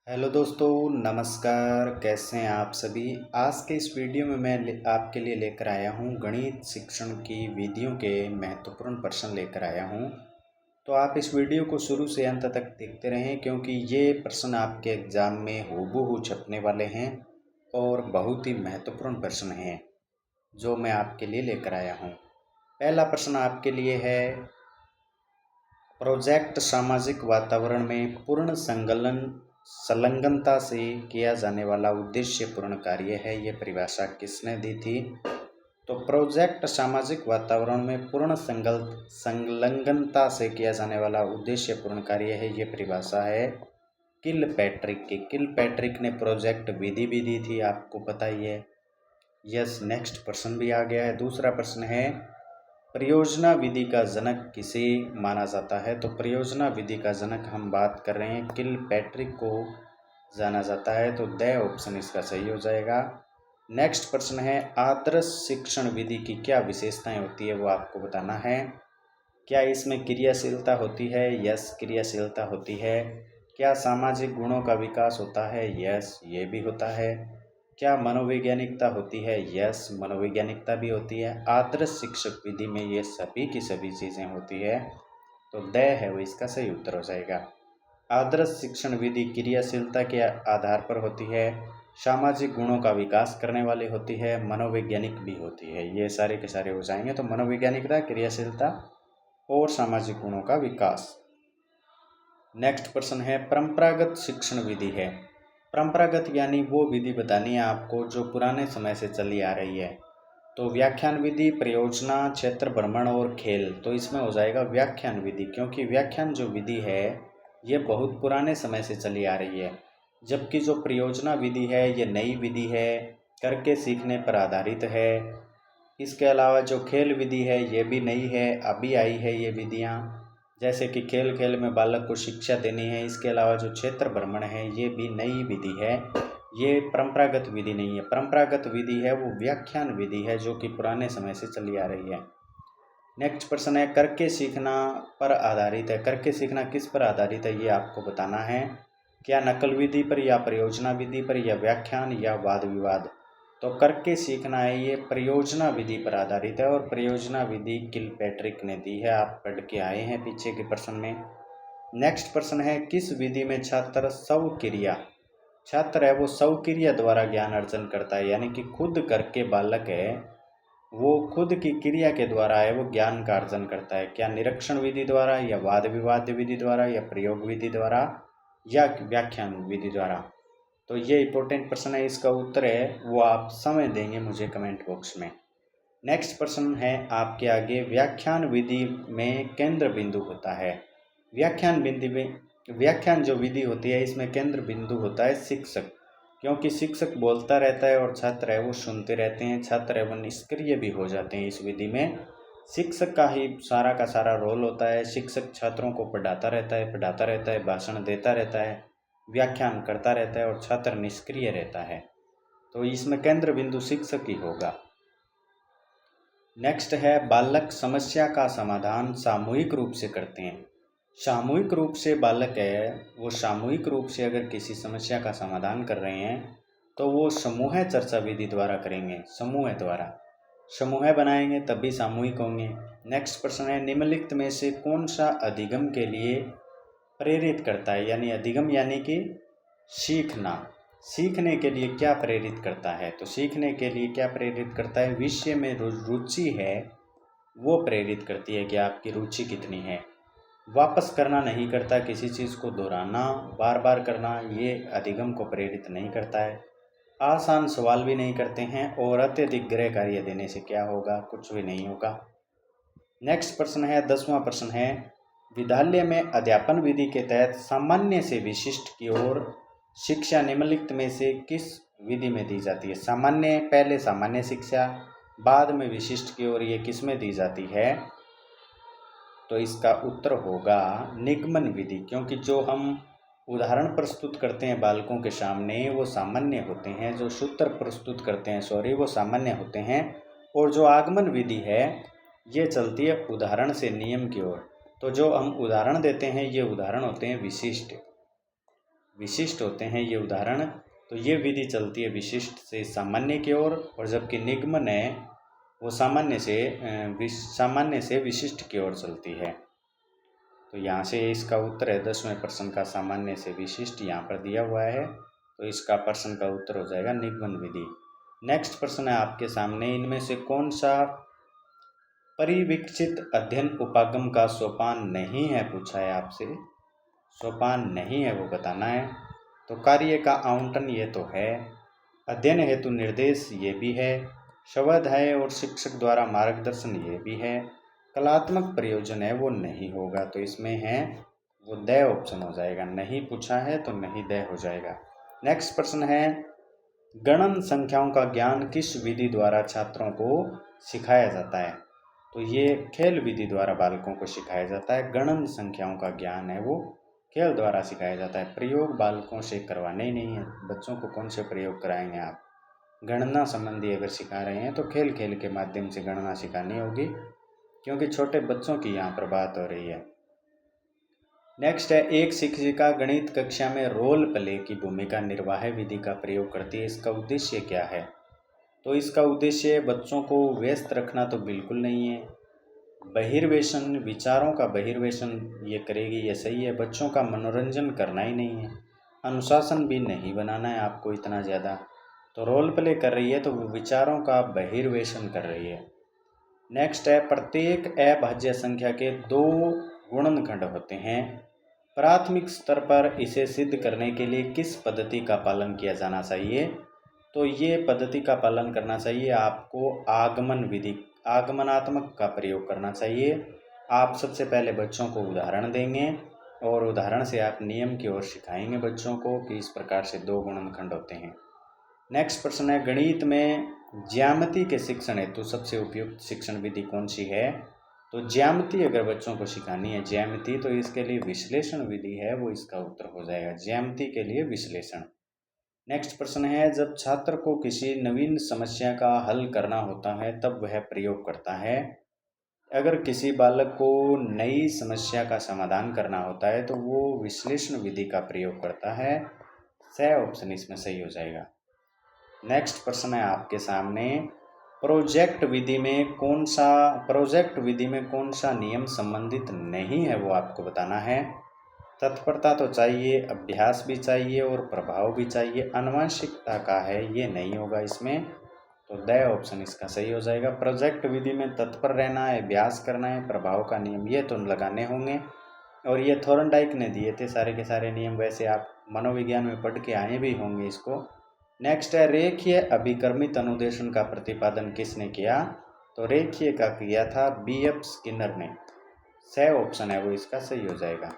Hello दोस्तों, नमस्कार। कैसे हैं आप सभी। आज के इस वीडियो में मैं आपके लिए लेकर आया हूं गणित शिक्षण की विधियों के महत्वपूर्ण प्रश्न लेकर आया हूं। तो आप इस वीडियो को शुरू से अंत तक देखते रहें, क्योंकि ये प्रश्न आपके एग्ज़ाम में हूबहू छपने वाले हैं और बहुत ही महत्वपूर्ण प्रश्न हैं जो मैं आपके लिए लेकर आया हूँ। पहला प्रश्न आपके लिए है, प्रोजेक्ट सामाजिक वातावरण में पूर्ण संलग्नता से किया जाने वाला उद्देश्यपूर्ण कार्य है। ये परिभाषा किसने दी थी? तो प्रोजेक्ट सामाजिक वातावरण में पूर्ण संलग्नता से किया जाने वाला उद्देश्यपूर्ण कार्य है। ये परिभाषा है किलपैट्रिक की। किलपैट्रिक ने प्रोजेक्ट विधि भी दी थी, आपको पता ही है। यस, नेक्स्ट प्रश्न भी आ गया है। दूसरा प्रश्न है, परियोजना विधि का जनक किसे माना जाता है? तो परियोजना विधि का जनक हम बात कर रहे हैं किलपैट्रिक को जाना जाता है। तो द ऑप्शन इसका सही हो जाएगा। नेक्स्ट प्रश्न है, आदर्श शिक्षण विधि की क्या विशेषताएं होती है, वो आपको बताना है। क्या इसमें क्रियाशीलता होती है? यस, क्रियाशीलता होती है। क्या सामाजिक गुणों का विकास होता है? यस, ये भी होता है। क्या मनोवैज्ञानिकता होती है? यस, मनोवैज्ञानिकता भी होती है। आदर्श शिक्षक विधि में ये सभी की सभी चीज़ें होती है। तो द है वो इसका सही उत्तर हो जाएगा। आदर्श शिक्षण विधि क्रियाशीलता के आधार पर होती है, सामाजिक गुणों का विकास करने वाली होती है, मनोवैज्ञानिक भी होती है। ये सारे के सारे हो जाएंगे। तो मनोवैज्ञानिकता, क्रियाशीलता और सामाजिक गुणों का विकास। नेक्स्ट प्रश्न है, परंपरागत शिक्षण विधि है। परंपरागत यानी वो विधि बतानी है आपको जो पुराने समय से चली आ रही है। तो व्याख्यान विधि, परियोजना, क्षेत्र भ्रमण और खेल। तो इसमें हो जाएगा व्याख्यान विधि, क्योंकि व्याख्यान जो विधि है ये बहुत पुराने समय से चली आ रही है। जबकि जो परियोजना विधि है ये नई विधि है, करके सीखने पर आधारित है। इसके अलावा जो खेल विधि है ये भी नई है, अभी आई है ये विधियाँ। जैसे कि खेल खेल में बालक को शिक्षा देनी है। इसके अलावा जो क्षेत्र भ्रमण है ये भी नई विधि है, ये परंपरागत विधि नहीं है। परंपरागत विधि है वो व्याख्यान विधि है जो कि पुराने समय से चली आ रही है। नेक्स्ट प्रश्न है, करके सीखना पर आधारित है। करके सीखना किस पर आधारित है ये आपको बताना है। क्या नकल विधि पर, या परियोजना विधि पर, या व्याख्यान, या वाद विवाद? तो करके सीखना है ये परियोजना विधि पर आधारित है, और परियोजना विधि किलपैट्रिक ने दी है, आप पढ़ के आए हैं पीछे के प्रश्न में। नेक्स्ट प्रश्न है, किस विधि में छात्र छात्र है वो स्वक्रिया द्वारा ज्ञान अर्जन करता है, यानी कि खुद करके बालक है वो खुद की क्रिया के द्वारा है वो ज्ञान का अर्जन करता है। क्या निरीक्षण विधि द्वारा, या वाद विवाद विधि द्वारा, या प्रयोग विधि द्वारा, या व्याख्यान विधि द्वारा? तो ये इंपॉर्टेंट प्रश्न है, इसका उत्तर है वो आप समय देंगे मुझे कमेंट बॉक्स में। नेक्स्ट प्रश्न है आपके आगे, व्याख्यान विधि में केंद्र बिंदु होता है। व्याख्यान जो विधि होती है इसमें केंद्र बिंदु होता है शिक्षक, क्योंकि शिक्षक बोलता रहता है और छात्र है वो सुनते रहते हैं। छात्र है वो निष्क्रिय भी हो जाते हैं। इस विधि में शिक्षक का ही सारा का सारा रोल होता है। शिक्षक छात्रों को पढ़ाता रहता है, भाषण देता रहता है, व्याख्यान करता रहता है, और छात्र निष्क्रिय रहता है। तो इसमें केंद्र बिंदु शिक्षक ही होगा। नेक्स्ट है, बालक समस्या का समाधान सामूहिक रूप से करते हैं। सामूहिक रूप से बालक है वो सामूहिक रूप से अगर किसी समस्या का समाधान कर रहे हैं तो वो समूह चर्चा विधि द्वारा करेंगे। समूह बनाएंगे तभी सामूहिक होंगे। नेक्स्ट प्रश्न है, निम्नलिखित में से कौन सा अधिगम के लिए प्रेरित करता है? यानी अधिगम यानी कि सीखने के लिए क्या प्रेरित करता है? तो सीखने के लिए क्या प्रेरित करता है? विषय में रुचि है वो प्रेरित करती है कि आपकी रुचि कितनी है। वापस करना नहीं करता, किसी चीज़ को दोहराना, बार बार करना, ये अधिगम को प्रेरित नहीं करता है। आसान सवाल भी नहीं करते हैं, और अत्यधिक गृह कार्य देने से क्या होगा? कुछ भी नहीं होगा। नेक्स्ट प्रश्न है, 10वां प्रश्न है, विद्यालय में अध्यापन विधि के तहत सामान्य से विशिष्ट की ओर शिक्षा निम्नलिखित में से किस विधि में दी जाती है? पहले सामान्य शिक्षा, बाद में विशिष्ट की ओर, ये किस में दी जाती है? तो इसका उत्तर होगा निगमन विधि, क्योंकि जो हम उदाहरण प्रस्तुत करते हैं बालकों के सामने वो सामान्य होते हैं, जो सूत्र प्रस्तुत करते हैं वो सामान्य होते हैं, और जो आगमन विधि है ये चलती है उदाहरण से नियम की ओर। तो जो हम उदाहरण देते हैं ये उदाहरण होते हैं विशिष्ट। विशिष्ट होते हैं ये उदाहरण, तो ये विधि चलती है विशिष्ट से सामान्य की ओर, और जबकि निगमन है वो सामान्य से विशिष्ट की ओर चलती है। तो यहाँ से इसका उत्तर है 10वें प्रश्न का सामान्य से विशिष्ट यहाँ पर दिया हुआ है, तो इसका प्रश्न का उत्तर हो जाएगा निगमन विधि। नेक्स्ट प्रश्न है आपके सामने, इनमें से कौन सा परिवीक्षित अध्ययन उपागम का सोपान नहीं है, पूछा है आपसे, सोपान नहीं है वो बताना है। तो कार्य का आवंटन ये तो है, अध्ययन हेतु निर्देश ये भी है, स्वाध्याय और शिक्षक द्वारा मार्गदर्शन ये भी है, कलात्मक प्रयोजन है वो नहीं होगा, तो इसमें है वो द ऑप्शन हो जाएगा। नहीं पूछा है तो नहीं द हो जाएगा। नेक्स्ट प्रश्न है, गणन संख्याओं का ज्ञान किस विधि द्वारा छात्रों को सिखाया जाता है, तो ये खेल विधि द्वारा बालकों को सिखाया जाता है। गणन संख्याओं का ज्ञान है वो खेल द्वारा सिखाया जाता है, प्रयोग बालकों से करवाने ही नहीं है। बच्चों को कौन से प्रयोग कराएंगे आप, गणना संबंधी अगर सिखा रहे हैं तो खेल खेल के माध्यम से गणना सिखानी होगी, क्योंकि छोटे बच्चों की यहाँ पर बात हो रही है। नेक्स्ट है, एक शिक्षिका गणित कक्षा में रोल प्ले की भूमिका निर्वाह विधि का प्रयोग करती है, इसका उद्देश्य क्या है, तो इसका उद्देश्य बच्चों को व्यस्त रखना तो बिल्कुल नहीं है, बहिर्वेशन, विचारों का बहिर्वेशन ये करेगी, ये सही है। बच्चों का मनोरंजन करना ही नहीं है, अनुशासन भी नहीं बनाना है आपको इतना ज़्यादा, तो रोल प्ले कर रही है तो विचारों का बहिर्वेशन कर रही है। नेक्स्ट है, प्रत्येक अभाज्य संख्या के 2 गुणनखंड होते हैं, प्राथमिक स्तर पर इसे सिद्ध करने के लिए किस पद्धति का पालन किया जाना चाहिए, तो ये पद्धति का पालन करना चाहिए आपको आगमन विधि, आगमनात्मक का प्रयोग करना चाहिए। आप सबसे पहले बच्चों को उदाहरण देंगे और उदाहरण से आप नियम की ओर सिखाएंगे बच्चों को कि इस प्रकार से 2 गुणनखंड होते हैं। नेक्स्ट प्रश्न है, गणित में ज्यामिति के शिक्षण हेतु सबसे उपयुक्त शिक्षण विधि कौन सी है, तो ज्यामिति अगर बच्चों को सिखानी है ज्यामिति, तो इसके लिए विश्लेषण विधि है वो इसका उत्तर हो जाएगा, ज्यामिति के लिए विश्लेषण। नेक्स्ट प्रश्न है, जब छात्र को किसी नवीन समस्या का हल करना होता है तब वह प्रयोग करता है, अगर किसी बालक को नई समस्या का समाधान करना होता है तो वो विश्लेषण विधि का प्रयोग करता है, स ऑप्शन इसमें सही हो जाएगा। नेक्स्ट प्रश्न है आपके सामने, प्रोजेक्ट विधि में कौन सा नियम संबंधित नहीं है वो आपको बताना है। तत्परता तो चाहिए, अभ्यास भी चाहिए और प्रभाव भी चाहिए, आनुवंशिकता का है ये नहीं होगा इसमें, तो द ऑप्शन इसका सही हो जाएगा। प्रोजेक्ट विधि में तत्पर रहना है, अभ्यास करना है, प्रभाव का नियम ये तो लगाने होंगे, और ये थॉर्नडाइक ने दिए थे सारे के सारे नियम, वैसे आप मनोविज्ञान में पढ़ के आए भी होंगे इसको। नेक्स्ट है, रेखीय अभिकर्मित अनुदेशन का प्रतिपादन किसने किया, तो रेखीय का किया था B.F. स्किनर ने, स ऑप्शन है वो इसका सही हो जाएगा।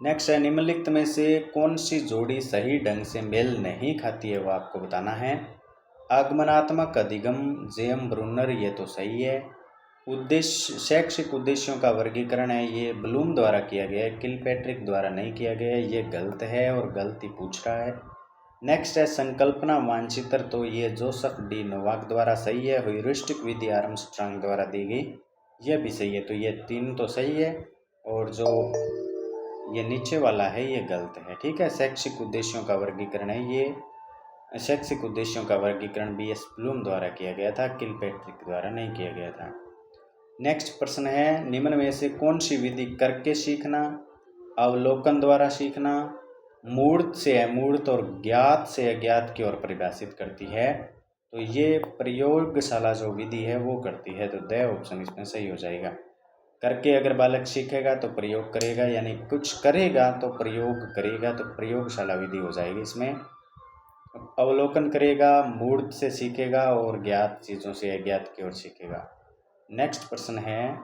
नेक्स्ट है, निम्नलिखित में से कौन सी जोड़ी सही ढंग से मेल नहीं खाती है वो आपको बताना है। आगमनात्मक अधिगम जेम ब्रूनर ये तो सही है, उद्देश्य शैक्षिक उद्देश्यों का वर्गीकरण है ये ब्लूम द्वारा किया गया है, किलपैट्रिक द्वारा नहीं किया गया है, ये गलत है और गलती पूछ रहा है। नेक्स्ट है, संकल्पना मानचित्र, तो ये जोसेफ डी नोवाक द्वारा सही है, ह्यूरिस्टिक विधि आर्मस्ट्रांग द्वारा दी गई, यह भी सही है, तो ये 3 तो सही है, और जो ये नीचे वाला है ये गलत है, ठीक है। शैक्षिक उद्देश्यों का वर्गीकरण है ये, शैक्षिक उद्देश्यों का वर्गीकरण B.S. ब्लूम द्वारा किया गया था, किलपैट्रिक द्वारा नहीं किया गया था। नेक्स्ट प्रश्न है, निम्न में से कौन सी विधि करके सीखना, अवलोकन द्वारा सीखना, मूर्त से अमूर्त और ज्ञात से अज्ञात की ओर परिभाषित करती है, तो ये प्रयोगशाला जो विधि है वो करती है, तो द ऑप्शन इसमें सही हो जाएगा। करके अगर बालक सीखेगा तो प्रयोग करेगा, यानी कुछ करेगा तो प्रयोग करेगा, तो प्रयोगशाला विधि हो जाएगी इसमें। अवलोकन करेगा, मूर्त से सीखेगा और ज्ञात चीज़ों से अज्ञात की ओर सीखेगा। नेक्स्ट प्रश्न है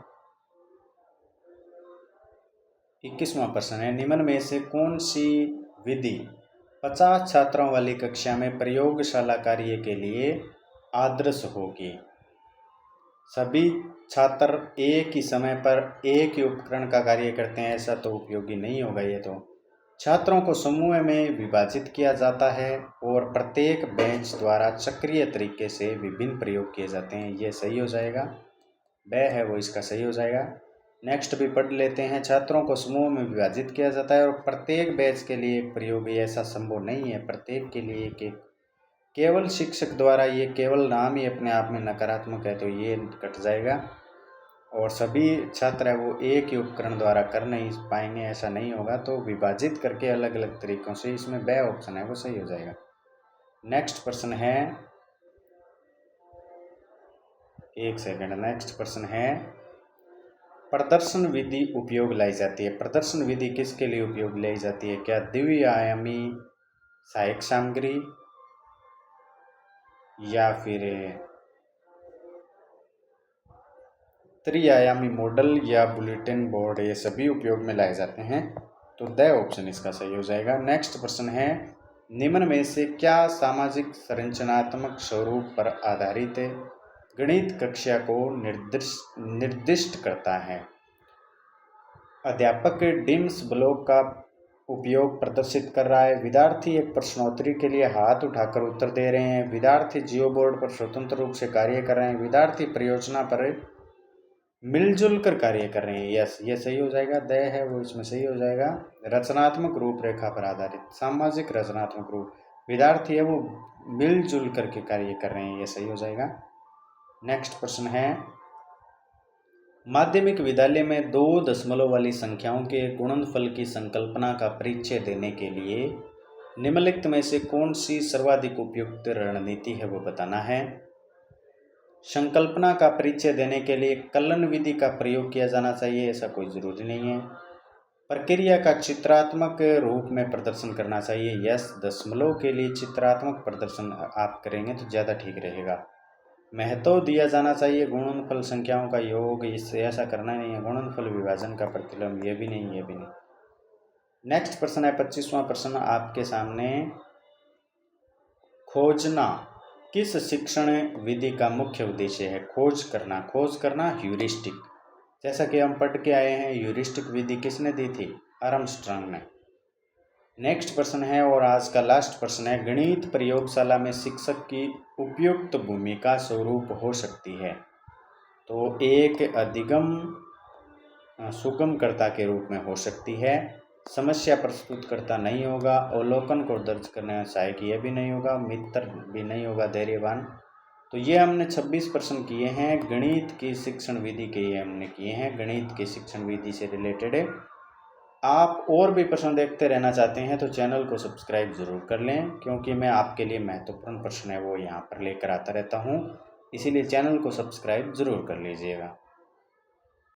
21वां प्रश्न है, निम्न में से कौन सी विधि 50 छात्रों वाली कक्षा में प्रयोगशाला कार्य के लिए आदर्श होगी। सभी छात्र एक ही समय पर एक ही उपकरण का कार्य करते हैं ऐसा तो उपयोगी नहीं होगा। ये तो छात्रों को समूह में विभाजित किया जाता है और प्रत्येक बेंच द्वारा चक्रीय तरीके से विभिन्न प्रयोग किए जाते हैं, ये सही हो जाएगा। ब है वो इसका सही हो जाएगा। नेक्स्ट भी पढ़ लेते हैं। छात्रों को समूह में विभाजित किया जाता है और प्रत्येक बैच के लिए एक प्रयोगी, ऐसा संभव नहीं है प्रत्येक के लिए एक केवल शिक्षक द्वारा, ये केवल नाम ही अपने आप में नकारात्मक है तो ये कट जाएगा। और सभी छात्र है वो एक ही उपकरण द्वारा कर नहीं पाएंगे, ऐसा नहीं होगा। तो विभाजित करके अलग अलग तरीकों से, इसमें ब ऑप्शन है वो सही हो जाएगा। नेक्स्ट प्रश्न है, एक सेकंड, नेक्स्ट प्रश्न है प्रदर्शन विधि उपयोग लाई जाती है। प्रदर्शन विधि किसके लिए उपयोग लाई जाती है? क्या द्विआयामी सहायक सामग्री या फिर त्रिआयामी मॉडल या बुलेटिन बोर्ड, ये सभी उपयोग में लाए जाते हैं। तो द ऑप्शन इसका सही हो जाएगा। नेक्स्ट प्रश्न है निम्न में से क्या सामाजिक संरचनात्मक स्वरूप पर आधारित गणित कक्षा को निर्दिष्ट करता है? अध्यापक डिम्स ब्लॉक का उपयोग प्रदर्शित कर रहा है। विद्यार्थी एक प्रश्नोत्तरी के लिए हाथ उठाकर उत्तर दे रहे हैं। विद्यार्थी जियो बोर्ड पर स्वतंत्र रूप से कार्य कर रहे हैं। विद्यार्थी परियोजना पर मिलजुल कर कार्य कर रहे हैं। यस, ये सही हो जाएगा। द है वो इसमें सही हो जाएगा। रचनात्मक रूपरेखा पर आधारित, सामाजिक रचनात्मक रूप, विद्यार्थी है वो मिलजुल करके कार्य कर रहे हैं, ये सही हो जाएगा। नेक्स्ट प्रश्न है माध्यमिक विद्यालय में 2 दशमलव वाली संख्याओं के गुणनफल की संकल्पना का परिचय देने के लिए निम्नलिखित में से कौन सी सर्वाधिक उपयुक्त रणनीति है वो बताना है। संकल्पना का परिचय देने के लिए कलन विधि का प्रयोग किया जाना चाहिए, ऐसा कोई जरूरी नहीं है। प्रक्रिया का चित्रात्मक रूप में प्रदर्शन करना चाहिए। यस, दशमलव के लिए चित्रात्मक प्रदर्शन आप करेंगे तो ज़्यादा ठीक रहेगा। महत्व दिया जाना चाहिए गुणनफल संख्याओं का योग, इससे ऐसा करना नहीं है। गुणनफल विभाजन का प्रतिलोम, ये भी नहीं, ये भी नहीं। नेक्स्ट प्रश्न है 25वां प्रश्न आपके सामने। खोजना किस शिक्षण विधि का मुख्य उद्देश्य है? खोज करना ह्यूरिस्टिक, जैसा कि हम पढ़ के आए हैं। ह्यूरिस्टिक विधि किसने दी थी? आर्मस्ट्रांग ने। नेक्स्ट प्रश्न है और आज का लास्ट प्रश्न है गणित प्रयोगशाला में शिक्षक की उपयुक्त भूमिका स्वरूप हो सकती है। तो एक अधिगम सुगमकर्ता के रूप में हो सकती है, समस्या प्रस्तुतकर्ता नहीं होगा, अवलोकन को दर्ज करने में सहायक ये भी नहीं होगा, मित्र भी नहीं होगा, धैर्यवान। तो ये हमने 26 प्रश्न किए हैं गणित की शिक्षण विधि के, ये हमने किए हैं गणित की शिक्षण विधि से रिलेटेड। आप और भी प्रश्न देखते रहना चाहते हैं तो चैनल को सब्सक्राइब जरूर कर लें, क्योंकि मैं आपके लिए महत्वपूर्ण प्रश्न है वो यहाँ पर लेकर आता रहता हूँ, इसीलिए चैनल को सब्सक्राइब जरूर कर लीजिएगा।